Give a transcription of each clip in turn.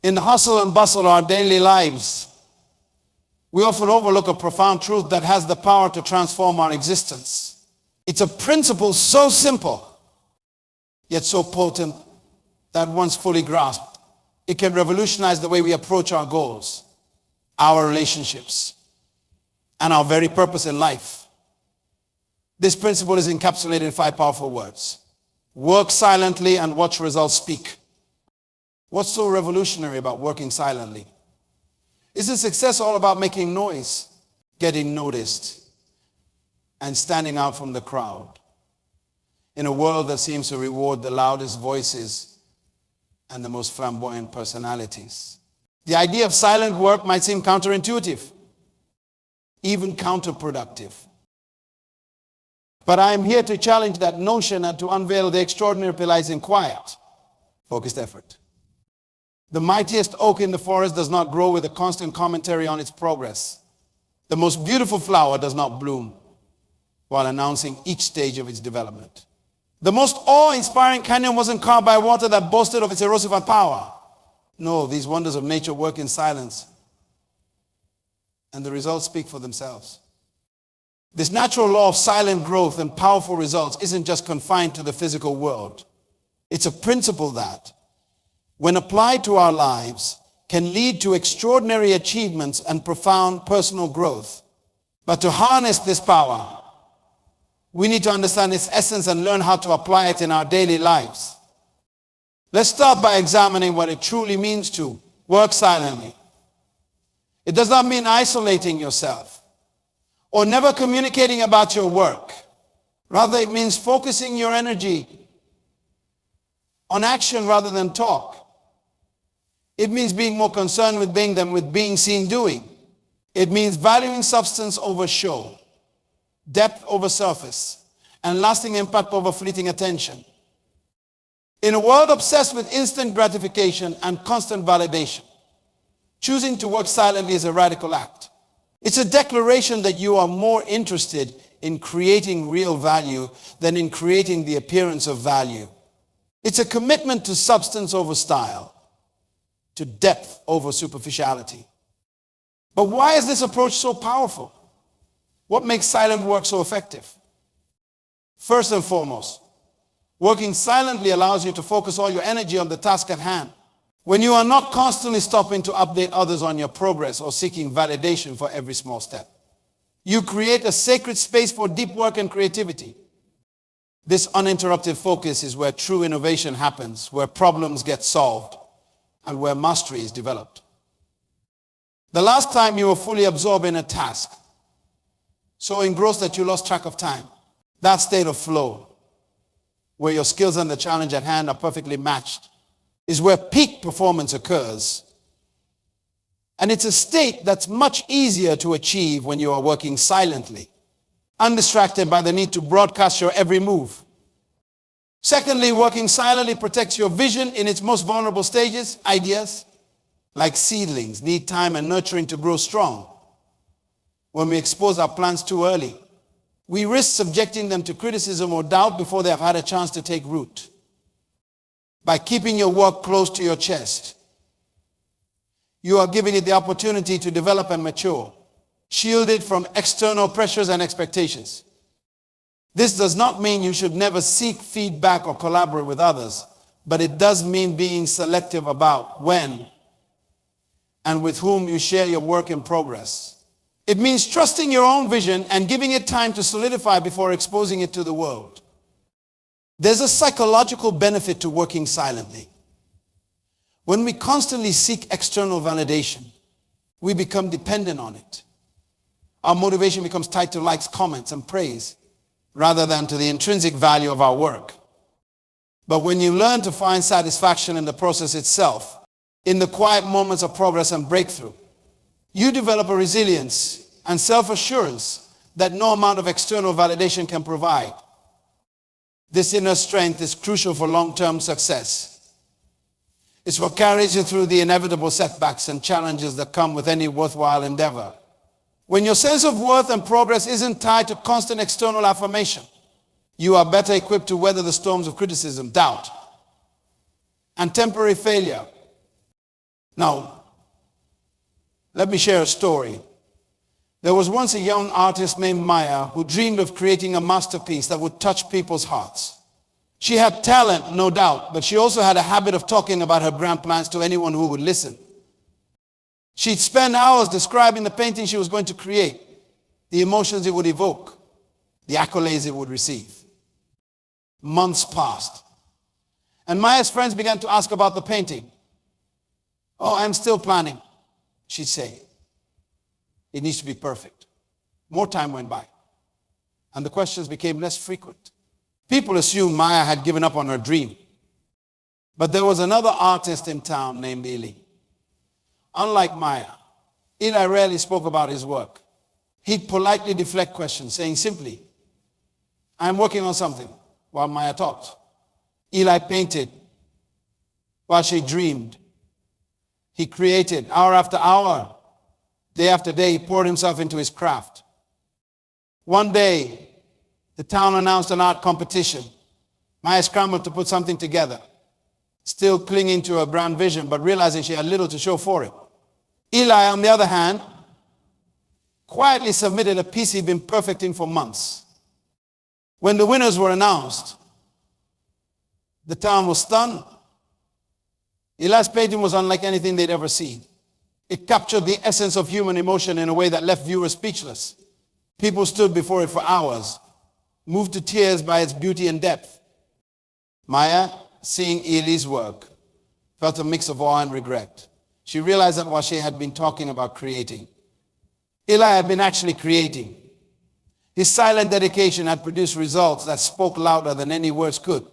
In the hustle and bustle of our daily lives, we often overlook a profound truth that has the power to transform our existence. It's a principle so simple, yet so potent that once fully grasped, it can revolutionize the way we approach our goals, our relationships, and our very purpose in life. This principle is encapsulated in 5 powerful words. Work silently and watch results speak. What's so revolutionary about working silently? Isn't success all about making noise, getting noticed, and standing out from the crowd? In a world that seems to reward the loudest voices and the most flamboyant personalities. The idea of silent work might seem counterintuitive, even counterproductive. But I am here to challenge that notion and to unveil the extraordinary lies in quiet, focused effort. The mightiest oak in the forest does not grow with a constant commentary on its progress. The most beautiful flower does not bloom while announcing each stage of its development. The most awe-inspiring canyon wasn't carved by water that boasted of its erosive power. No, these wonders of nature work in silence, and the results speak for themselves. This natural law of silent growth and powerful results isn't just confined to the physical world. It's a principle that, when applied to our lives, can lead to extraordinary achievements and profound personal growth. But to harness this power, we need to understand its essence and learn how to apply it in our daily lives. Let's start by examining what it truly means to work silently. It does not mean isolating yourself or never communicating about your work. Rather, it means focusing your energy on action rather than talk. It means being more concerned with being than with being seen doing. It means valuing substance over show, depth over surface, and lasting impact over fleeting attention. In a world obsessed with instant gratification and constant validation, choosing to work silently is a radical act. It's a declaration that you are more interested in creating real value than in creating the appearance of value. It's a commitment to substance over style, to depth over superficiality. But why is this approach so powerful? What makes silent work so effective? First and foremost, working silently allows you to focus all your energy on the task at hand. When you are not constantly stopping to update others on your progress or seeking validation for every small step, you create a sacred space for deep work and creativity. This uninterrupted focus is where true innovation happens, where problems get solved, and where mastery is developed. The last time you were fully absorbed in a task, so engrossed that you lost track of time, that state of flow, where your skills and the challenge at hand are perfectly matched, is where peak performance occurs. And it's a state that's much easier to achieve when you are working silently, undistracted by the need to broadcast your every move. Secondly, working silently protects your vision in its most vulnerable stages. Ideas, like seedlings, need time and nurturing to grow strong. When we expose our plans too early, we risk subjecting them to criticism or doubt before they have had a chance to take root. By keeping your work close to your chest, you are giving it the opportunity to develop and mature, shielded from external pressures and expectations. This does not mean you should never seek feedback or collaborate with others, but it does mean being selective about when and with whom you share your work in progress. It means trusting your own vision and giving it time to solidify before exposing it to the world. There's a psychological benefit to working silently. When we constantly seek external validation, we become dependent on it. Our motivation becomes tied to likes, comments, and praise, rather than to the intrinsic value of our work. But when you learn to find satisfaction in the process itself, in the quiet moments of progress and breakthrough, you develop a resilience and self-assurance that no amount of external validation can provide. This inner strength is crucial for long-term success. It's what carries you through the inevitable setbacks and challenges that come with any worthwhile endeavor. When your sense of worth and progress isn't tied to constant external affirmation, you are better equipped to weather the storms of criticism, doubt, and temporary failure. Now, let me share a story. There was once a young artist named Maya who dreamed of creating a masterpiece that would touch people's hearts. She had talent, no doubt, but she also had a habit of talking about her grand plans to anyone who would listen. She'd spend hours describing the painting she was going to create, the emotions it would evoke, the accolades it would receive. Months passed, and Maya's friends began to ask about the painting. "Oh, I'm still planning," she'd say. "It needs to be perfect." More time went by, and the questions became less frequent. People assumed Maya had given up on her dream. But there was another artist in town named Eli. Unlike Maya, Eli rarely spoke about his work. He'd politely deflect questions, saying simply, "I'm working on something," while Maya talked. Eli painted while she dreamed. He created hour after hour, day after day. He poured himself into his craft. One day, the town announced an art competition. Maya scrambled to put something together, still clinging to her brand vision, but realizing she had little to show for it. Eli, on the other hand, quietly submitted a piece he'd been perfecting for months. When the winners were announced, the town was stunned. Eli's painting was unlike anything they'd ever seen. It captured the essence of human emotion in a way that left viewers speechless. People stood before it for hours, moved to tears by its beauty and depth. Maya, seeing Eli's work, felt a mix of awe and regret. She realized that while she had been talking about creating, Eli had been actually creating. His silent dedication had produced results that spoke louder than any words could.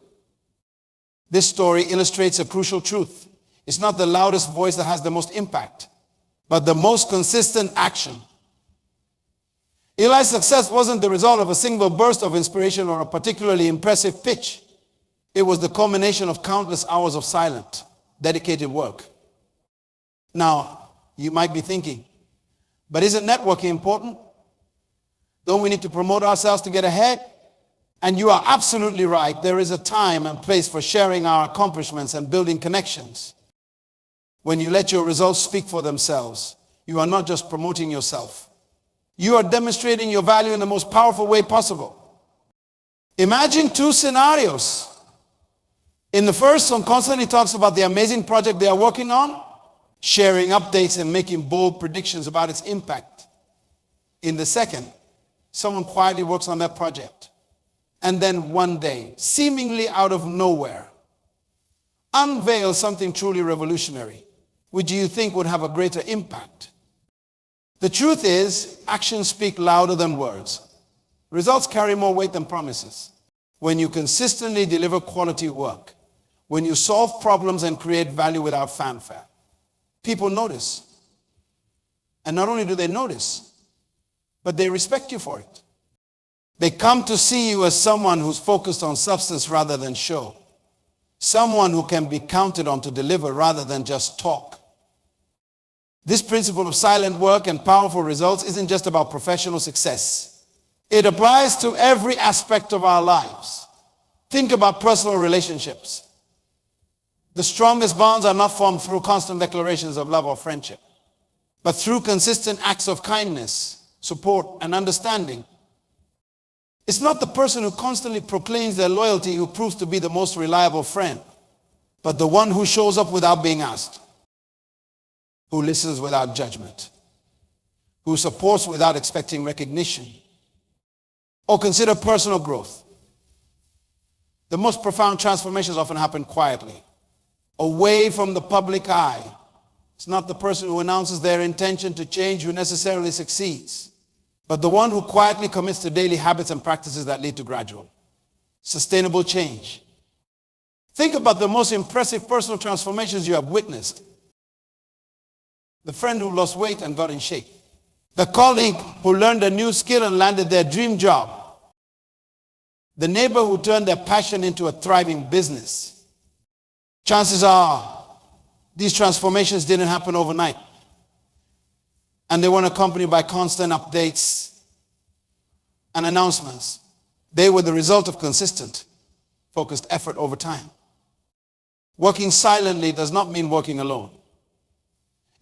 This story illustrates a crucial truth. It's not the loudest voice that has the most impact, but the most consistent action. Eli's success wasn't the result of a single burst of inspiration or a particularly impressive pitch. It was the culmination of countless hours of silent, dedicated work. Now, you might be thinking, but isn't networking important? Don't we need to promote ourselves to get ahead? And you are absolutely right. There is a time and place for sharing our accomplishments and building connections. When you let your results speak for themselves, you are not just promoting yourself. You are demonstrating your value in the most powerful way possible. Imagine two scenarios. In the first, someone constantly talks about the amazing project they are working on, sharing updates and making bold predictions about its impact. In the second, someone quietly works on that project, and then one day, seemingly out of nowhere, unveils something truly revolutionary, which you think would have a greater impact. The truth is, actions speak louder than words. Results carry more weight than promises. When you consistently deliver quality work, when you solve problems and create value without fanfare, people notice. And not only do they notice, but they respect you for it. They come to see you as someone who's focused on substance rather than show. Someone who can be counted on to deliver rather than just talk. This principle of silent work and powerful results isn't just about professional success. It applies to every aspect of our lives. Think about personal relationships. The strongest bonds are not formed through constant declarations of love or friendship, but through consistent acts of kindness, support, and understanding. It's not the person who constantly proclaims their loyalty who proves to be the most reliable friend, but the one who shows up without being asked, who listens without judgment, who supports without expecting recognition. Or consider personal growth. The most profound transformations often happen quietly, away from the public eye. It's not the person who announces their intention to change who necessarily succeeds, but the one who quietly commits to daily habits and practices that lead to gradual, sustainable change. Think about the most impressive personal transformations you have witnessed. The friend who lost weight and got in shape. The colleague who learned a new skill and landed their dream job. The neighbor who turned their passion into a thriving business. Chances are these transformations didn't happen overnight. And they weren't accompanied by constant updates and announcements. They were the result of consistent, focused effort over time. Working silently does not mean working alone.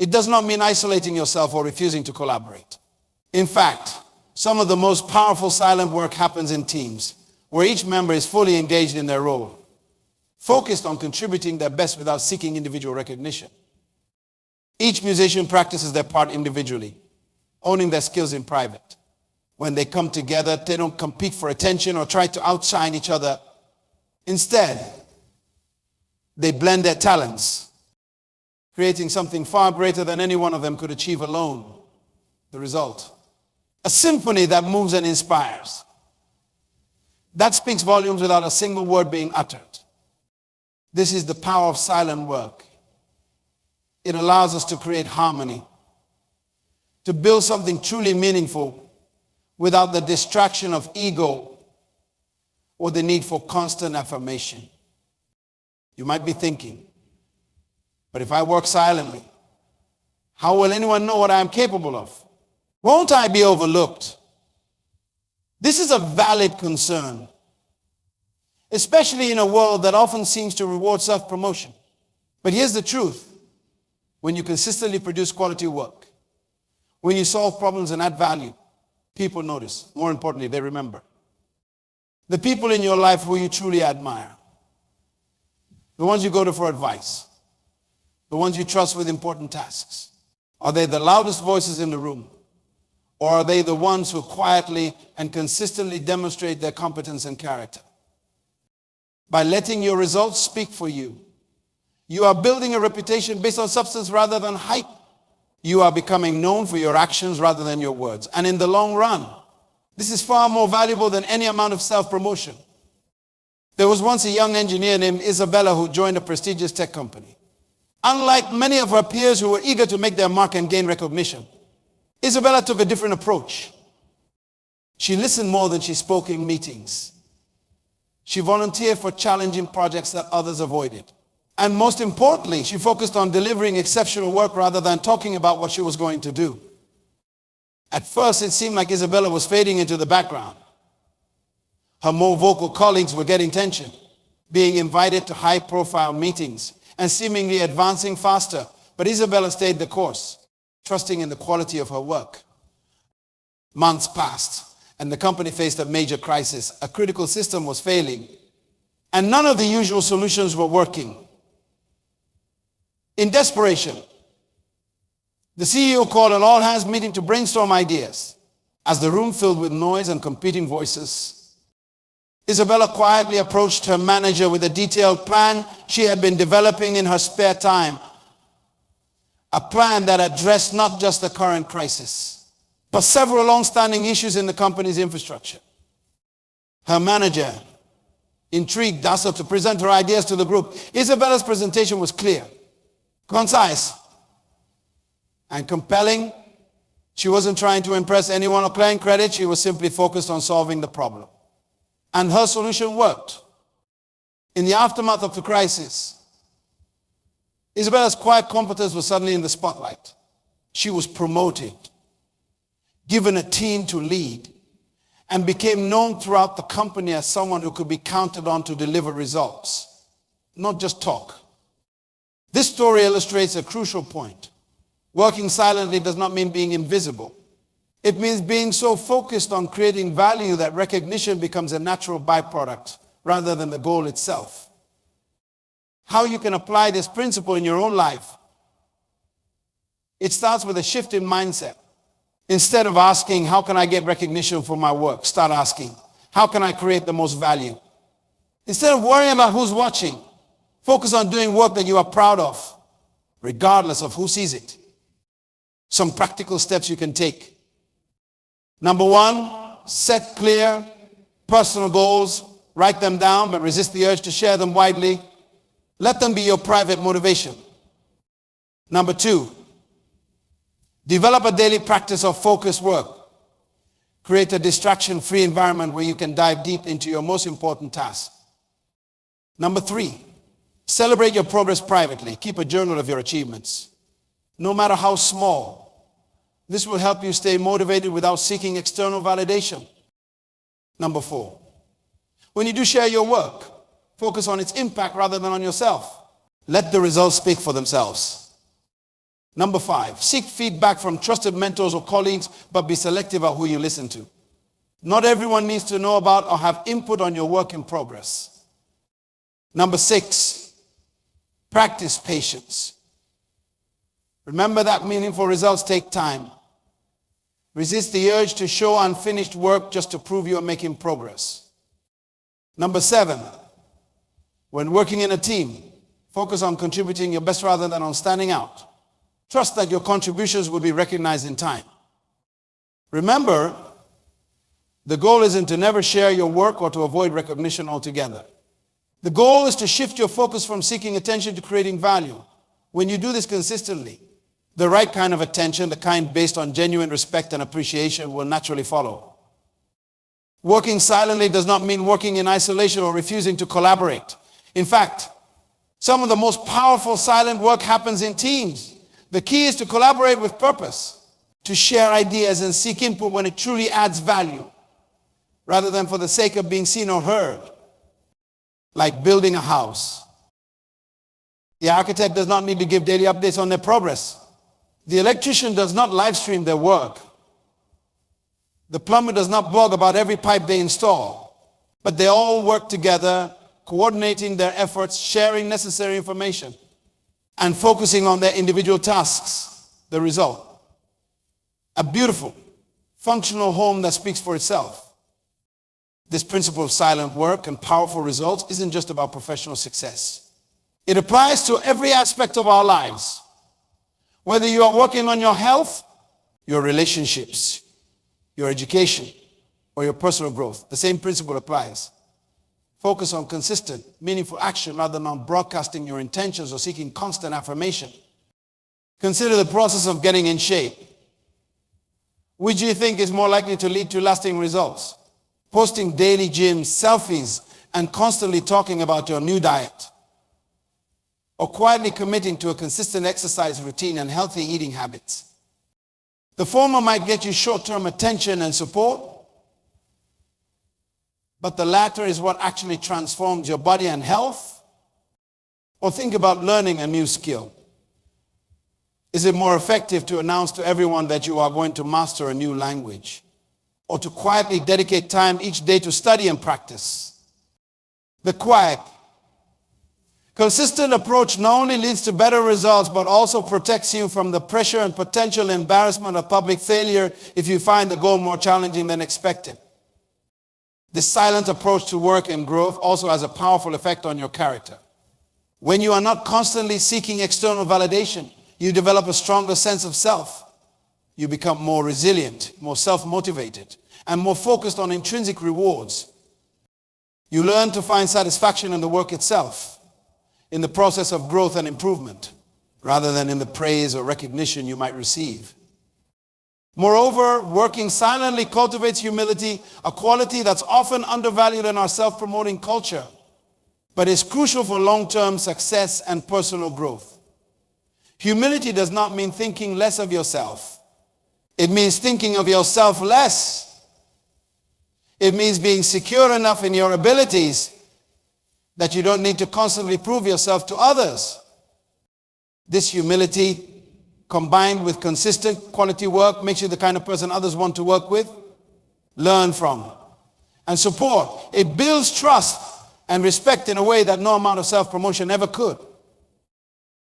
It does not mean isolating yourself or refusing to collaborate. In fact, some of the most powerful silent work happens in teams, where each member is fully engaged in their role, focused on contributing their best without seeking individual recognition. Each musician practices their part individually, owning their skills in private. When they come together, they don't compete for attention or try to outshine each other. Instead, they blend their talents, creating something far greater than any one of them could achieve alone. The result: a symphony that moves and inspires. That speaks volumes without a single word being uttered. This is the power of silent work. It allows us to create harmony, to build something truly meaningful without the distraction of ego or the need for constant affirmation. You might be thinking, but if I work silently, how will anyone know what I am capable of? Won't I be overlooked? This is a valid concern, especially in a world that often seems to reward self-promotion. But here's the truth. When you consistently produce quality work, when you solve problems and add value, people notice. More importantly, they remember. The people in your life who you truly admire, the ones you go to for advice, the ones you trust with important tasks, are they the loudest voices in the room? Or are they the ones who quietly and consistently demonstrate their competence and character? By letting your results speak for you, you are building a reputation based on substance rather than hype. You are becoming known for your actions rather than your words. And in the long run, this is far more valuable than any amount of self-promotion. There was once a young engineer named Isabella who joined a prestigious tech company. Unlike many of her peers who were eager to make their mark and gain recognition, Isabella took a different approach. She listened more than she spoke in meetings. She volunteered for challenging projects that others avoided. And most importantly, she focused on delivering exceptional work rather than talking about what she was going to do. At first, it seemed like Isabella was fading into the background. Her more vocal colleagues were getting tension, being invited to high-profile meetings and seemingly advancing faster. But Isabella stayed the course, trusting in the quality of her work. Months passed, and the company faced a major crisis. A critical system was failing, and none of the usual solutions were working. In desperation, the CEO called an all-hands meeting to brainstorm ideas. As the room filled with noise and competing voices, Isabella quietly approached her manager with a detailed plan she had been developing in her spare time. A plan that addressed not just the current crisis, but several long-standing issues in the company's infrastructure. Her manager, intrigued, asked her to present her ideas to the group. Isabella's presentation was clear, concise, and compelling. She wasn't trying to impress anyone or claim credit. She was simply focused on solving the problem. And her solution worked. In the aftermath of the crisis, Isabella's quiet competence was suddenly in the spotlight. She was promoted, given a team to lead, and became known throughout the company as someone who could be counted on to deliver results, not just talk. This story illustrates a crucial point. Working silently does not mean being invisible. It means being so focused on creating value that recognition becomes a natural byproduct rather than the goal itself. How you can apply this principle in your own life? It starts with a shift in mindset. Instead of asking, how can I get recognition for my work? Start asking, how can I create the most value? Instead of worrying about who's watching, focus on doing work that you are proud of, regardless of who sees it. Some practical steps you can take. Number one, set clear personal goals. Write them down, but resist the urge to share them widely. Let them be your private motivation. Number two, develop a daily practice of focused work. Create a distraction-free environment where you can dive deep into your most important tasks. Number three, celebrate your progress privately. Keep a journal of your achievements, no matter how small. This will help you stay motivated without seeking external validation. Number four, when you do share your work, focus on its impact rather than on yourself. Let the results speak for themselves. Number 5, seek feedback from trusted mentors or colleagues, but be selective about who you listen to. Not everyone needs to know about or have input on your work in progress. Number 6, practice patience. Remember that meaningful results take time. Resist the urge to show unfinished work just to prove you are making progress. Number 7, when working in a team, focus on contributing your best rather than on standing out. Trust that your contributions will be recognized in time. Remember, the goal isn't to never share your work or to avoid recognition altogether. The goal is to shift your focus from seeking attention to creating value. When you do this consistently, the right kind of attention, the kind based on genuine respect and appreciation, will naturally follow. Working silently does not mean working in isolation or refusing to collaborate. In fact, some of the most powerful silent work happens in teams. The key is to collaborate with purpose, to share ideas and seek input when it truly adds value, rather than for the sake of being seen or heard, like building a house. The architect does not need to give daily updates on their progress. The electrician does not live stream their work. The plumber does not blog about every pipe they install, but they all work together, coordinating their efforts, sharing necessary information, and focusing on their individual tasks, the result. A beautiful, functional home that speaks for itself. This principle of silent work and powerful results isn't just about professional success. It applies to every aspect of our lives. Whether you are working on your health, your relationships, your education, or your personal growth, the same principle applies. Focus on consistent, meaningful action rather than on broadcasting your intentions or seeking constant affirmation. Consider the process of getting in shape. Which do you think is more likely to lead to lasting results? Posting daily gym selfies and constantly talking about your new diet? Or quietly committing to a consistent exercise routine and healthy eating habits? The former might get you short-term attention and support, but the latter is what actually transforms your body and health. Or think about learning a new skill. Is it more effective to announce to everyone that you are going to master a new language, or to quietly dedicate time each day to study and practice? The quiet, consistent approach not only leads to better results, but also protects you from the pressure and potential embarrassment of public failure if you find the goal more challenging than expected. This silent approach to work and growth also has a powerful effect on your character. When you are not constantly seeking external validation, you develop a stronger sense of self. You become more resilient, more self-motivated, and more focused on intrinsic rewards. You learn to find satisfaction in the work itself, in the process of growth and improvement, rather than in the praise or recognition you might receive. Moreover, working silently cultivates humility, a quality that's often undervalued in our self-promoting culture, but is crucial for long-term success and personal growth. Humility does not mean thinking less of yourself. It means thinking of yourself less. It means being secure enough in your abilities that you don't need to constantly prove yourself to others. This humility, combined with consistent quality work, makes you the kind of person others want to work with, learn from, and support. It builds trust and respect in a way that no amount of self-promotion ever could.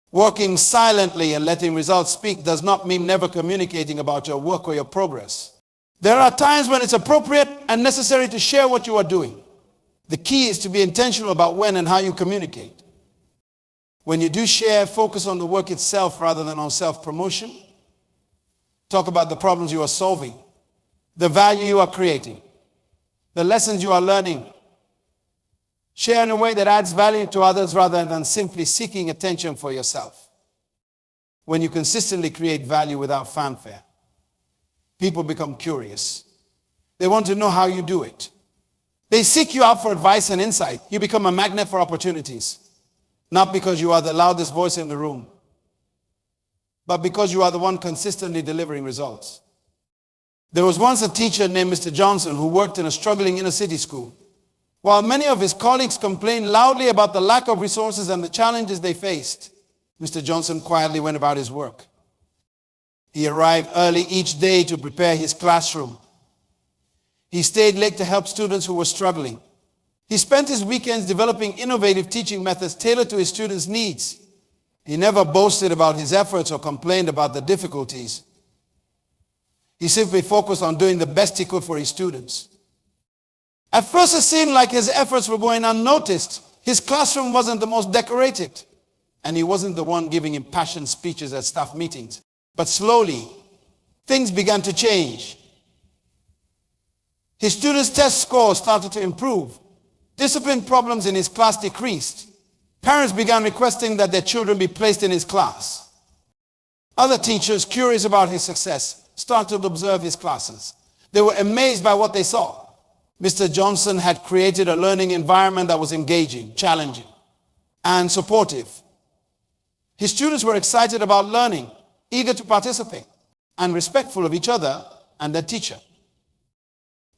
Working silently and letting results speak does not mean never communicating about your work or your progress. There are times when it's appropriate and necessary to share what you are doing. The key is to be intentional about when and how you communicate. When you do share, focus on the work itself rather than on self-promotion. Talk about the problems you are solving, the value you are creating, the lessons you are learning. Share in a way that adds value to others rather than simply seeking attention for yourself. When you consistently create value without fanfare, people become curious. They want to know how you do it. They seek you out for advice and insight. You become a magnet for opportunities. Not because you are the loudest voice in the room, but because you are the one consistently delivering results. There was once a teacher named Mr. Johnson who worked in a struggling inner city school. While many of his colleagues complained loudly about the lack of resources and the challenges they faced, Mr. Johnson quietly went about his work. He arrived early each day to prepare his classroom. He stayed late to help students who were struggling. He spent his weekends developing innovative teaching methods tailored to his students' needs. He never boasted about his efforts or complained about the difficulties. He simply focused on doing the best he could for his students. At first, it seemed like his efforts were going unnoticed. His classroom wasn't the most decorated, and he wasn't the one giving impassioned speeches at staff meetings. But slowly, things began to change. His students' test scores started to improve. Discipline problems in his class decreased. Parents began requesting that their children be placed in his class. Other teachers, curious about his success, started to observe his classes. They were amazed by what they saw. Mr. Johnson had created a learning environment that was engaging, challenging, and supportive. His students were excited about learning, eager to participate, and respectful of each other and their teacher.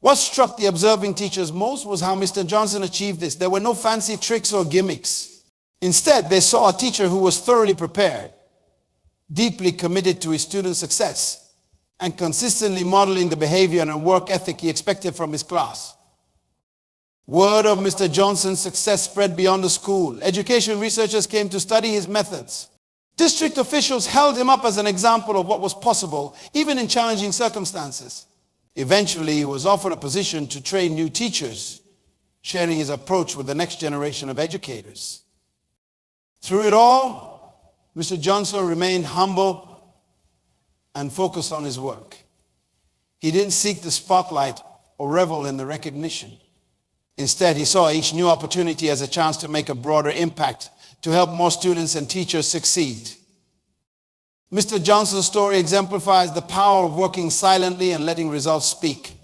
What struck the observing teachers most was how Mr. Johnson achieved this. There were no fancy tricks or gimmicks. Instead, they saw a teacher who was thoroughly prepared, deeply committed to his students' success, and consistently modeling the behavior and work ethic he expected from his class. Word of Mr. Johnson's success spread beyond the school. Education researchers came to study his methods. District officials held him up as an example of what was possible, even in challenging circumstances. Eventually, he was offered a position to train new teachers, sharing his approach with the next generation of educators. Through it all, Mr. Johnson remained humble and focused on his work. He didn't seek the spotlight or revel in the recognition. Instead, he saw each new opportunity as a chance to make a broader impact, to help more students and teachers succeed. Mr. Johnson's story exemplifies the power of working silently and letting results speak.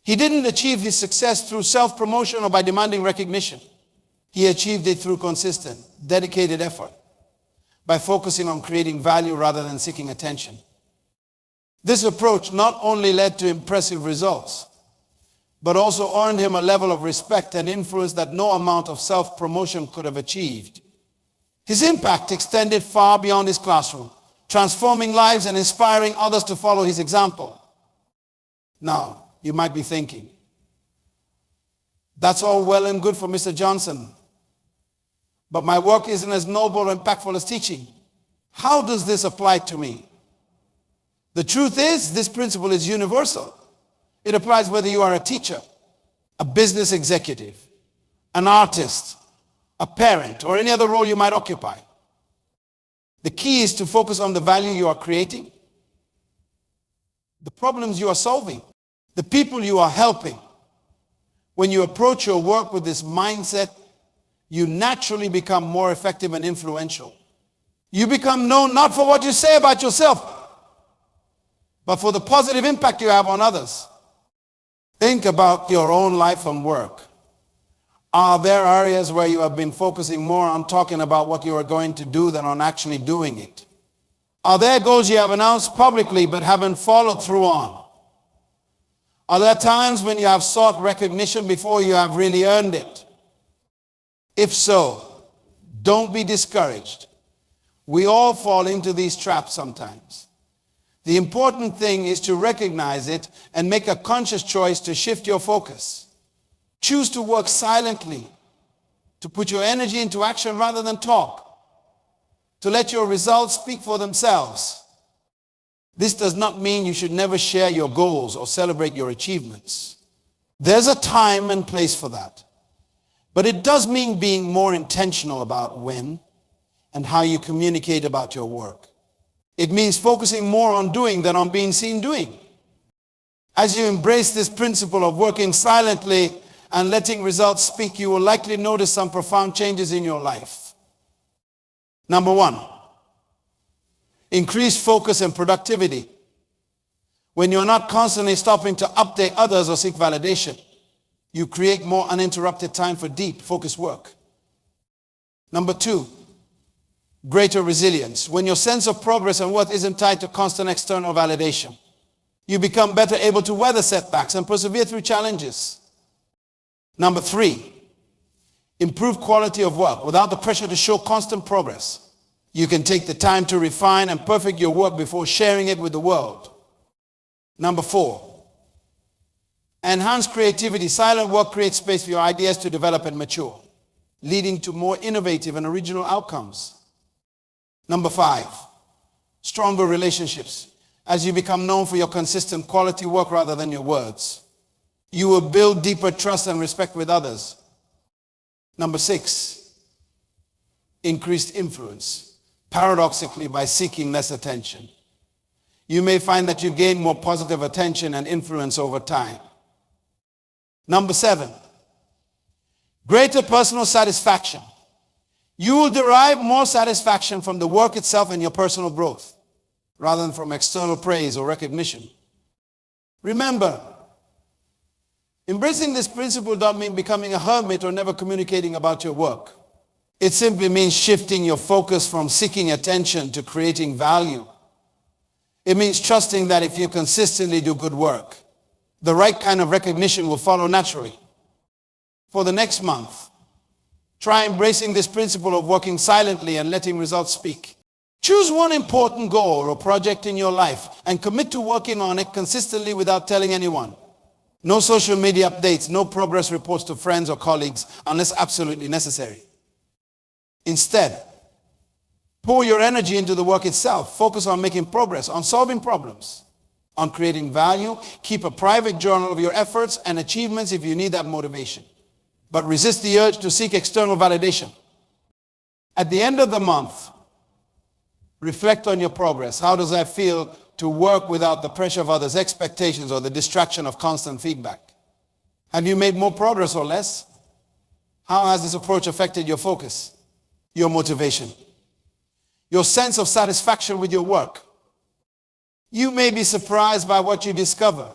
He didn't achieve his success through self-promotion or by demanding recognition. He achieved it through consistent, dedicated effort, by focusing on creating value rather than seeking attention. This approach not only led to impressive results, but also earned him a level of respect and influence that no amount of self-promotion could have achieved. His impact extended far beyond his classroom, transforming lives and inspiring others to follow his example. Now, you might be thinking, that's all well and good for Mr. Johnson, but my work isn't as noble or impactful as teaching. How does this apply to me? The truth is, this principle is universal. It applies whether you are a teacher, a business executive, an artist, a parent, or any other role you might occupy. The key is to focus on the value you are creating, the problems you are solving, the people you are helping. When you approach your work with this mindset, you naturally become more effective and influential. You become known not for what you say about yourself, but for the positive impact you have on others. Think about your own life and work. Are there areas where you have been focusing more on talking about what you are going to do than on actually doing it? Are there goals you have announced publicly but haven't followed through on? Are there times when you have sought recognition before you have really earned it? If so, don't be discouraged. We all fall into these traps sometimes. The important thing is to recognize it and make a conscious choice to shift your focus. Choose to work silently, to put your energy into action rather than talk, to let your results speak for themselves. This does not mean you should never share your goals or celebrate your achievements. There's a time and place for that. But it does mean being more intentional about when and how you communicate about your work. It means focusing more on doing than on being seen doing. As you embrace this principle of working silently and letting results speak, you will likely notice some profound changes in your life. Number one, increased focus and productivity. When you're not constantly stopping to update others or seek validation, you create more uninterrupted time for deep, focused work. Number two, greater resilience. When your sense of progress and worth isn't tied to constant external validation, you become better able to weather setbacks and persevere through challenges. Number three, improve quality of work without the pressure to show constant progress. You can take the time to refine and perfect your work before sharing it with the world. Number 4, enhance creativity. Silent work creates space for your ideas to develop and mature, leading to more innovative and original outcomes. Number 5, stronger relationships. As you become known for your consistent quality work rather than your words, you will build deeper trust and respect with others. Number 6, increased influence. Paradoxically, by seeking less attention, you may find that you gain more positive attention and influence over time. Number 7, greater personal satisfaction. You will derive more satisfaction from the work itself and your personal growth, rather than from external praise or recognition. Remember, embracing this principle doesn't mean becoming a hermit or never communicating about your work. It simply means shifting your focus from seeking attention to creating value. It means trusting that if you consistently do good work, the right kind of recognition will follow naturally. For the next month, try embracing this principle of working silently and letting results speak. Choose one important goal or project in your life and commit to working on it consistently without telling anyone. No social media updates, no progress reports to friends or colleagues unless absolutely necessary. Instead, pour your energy into the work itself. Focus on making progress, on solving problems, on creating value. Keep a private journal of your efforts and achievements if you need that motivation. But resist the urge to seek external validation. At the end of the month, reflect on your progress. How does that feel to work without the pressure of others' expectations or the distraction of constant feedback? Have you made more progress or less? How has this approach affected your focus, your motivation, your sense of satisfaction with your work? You may be surprised by what you discover.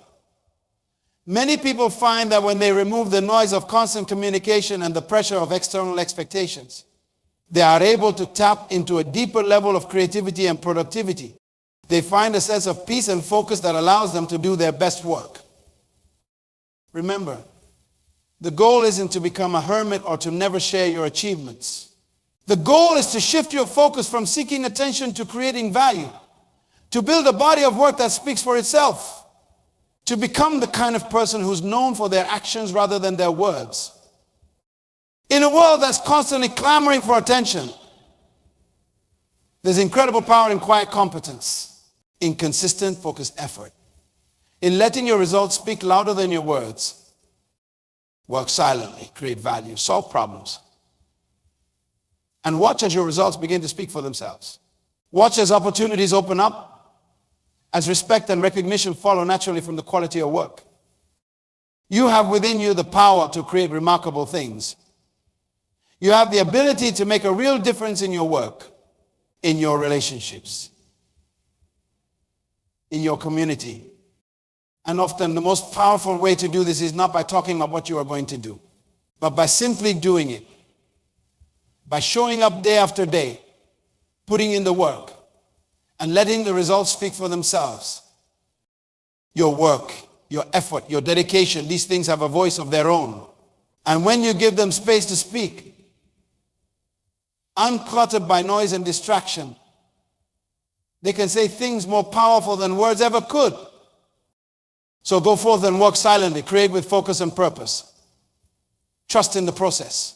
Many people find that when they remove the noise of constant communication and the pressure of external expectations, they are able to tap into a deeper level of creativity and productivity. They find a sense of peace and focus that allows them to do their best work. Remember, the goal isn't to become a hermit or to never share your achievements. The goal is to shift your focus from seeking attention to creating value, to build a body of work that speaks for itself, to become the kind of person who's known for their actions rather than their words. In a world that's constantly clamoring for attention, there's incredible power in quiet competence, in consistent, focused effort, in letting your results speak louder than your words. Work silently, create value, solve problems, and watch as your results begin to speak for themselves. Watch as opportunities open up, as respect and recognition follow naturally from the quality of work. You have within you the power to create remarkable things. You have the ability to make a real difference in your work, in your relationships, in your community. And often the most powerful way to do this is not by talking about what you are going to do, but by simply doing it. By showing up day after day, putting in the work, and letting the results speak for themselves. Your work, your effort, your dedication, these things have a voice of their own. And when you give them space to speak, uncluttered by noise and distraction, they can say things more powerful than words ever could. So go forth and work silently, create with focus and purpose. Trust in the process.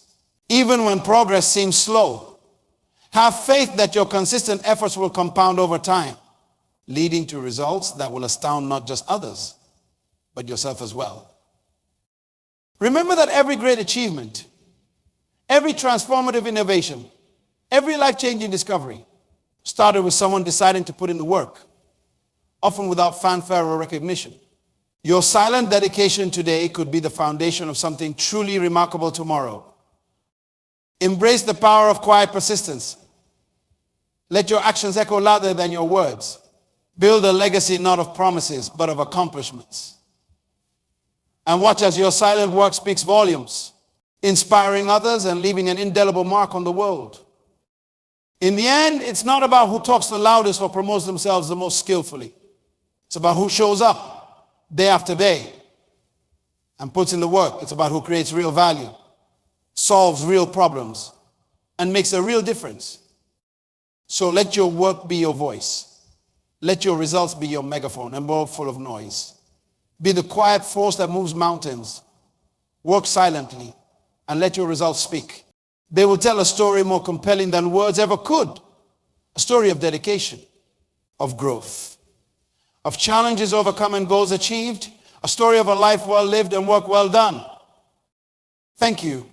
Even when progress seems slow, have faith that your consistent efforts will compound over time, leading to results that will astound not just others, but yourself as well. Remember that every great achievement, every transformative innovation, every life-changing discovery started with someone deciding to put in the work, often without fanfare or recognition. Your silent dedication today could be the foundation of something truly remarkable tomorrow. Embrace the power of quiet persistence. Let your actions echo louder than your words. Build a legacy not of promises, but of accomplishments. And watch as your silent work speaks volumes, inspiring others and leaving an indelible mark on the world. In the end, it's not about who talks the loudest or promotes themselves the most skillfully. It's about who shows up day after day and puts in the work. It's about who creates real value, solves real problems, and makes a real difference. So let your work be your voice. Let your results be your megaphone and more full of noise. Be the quiet force that moves mountains. Work silently and let your results speak. They will tell a story more compelling than words ever could. A story of dedication, of growth, of challenges overcome and goals achieved. A story of a life well lived and work well done. Thank you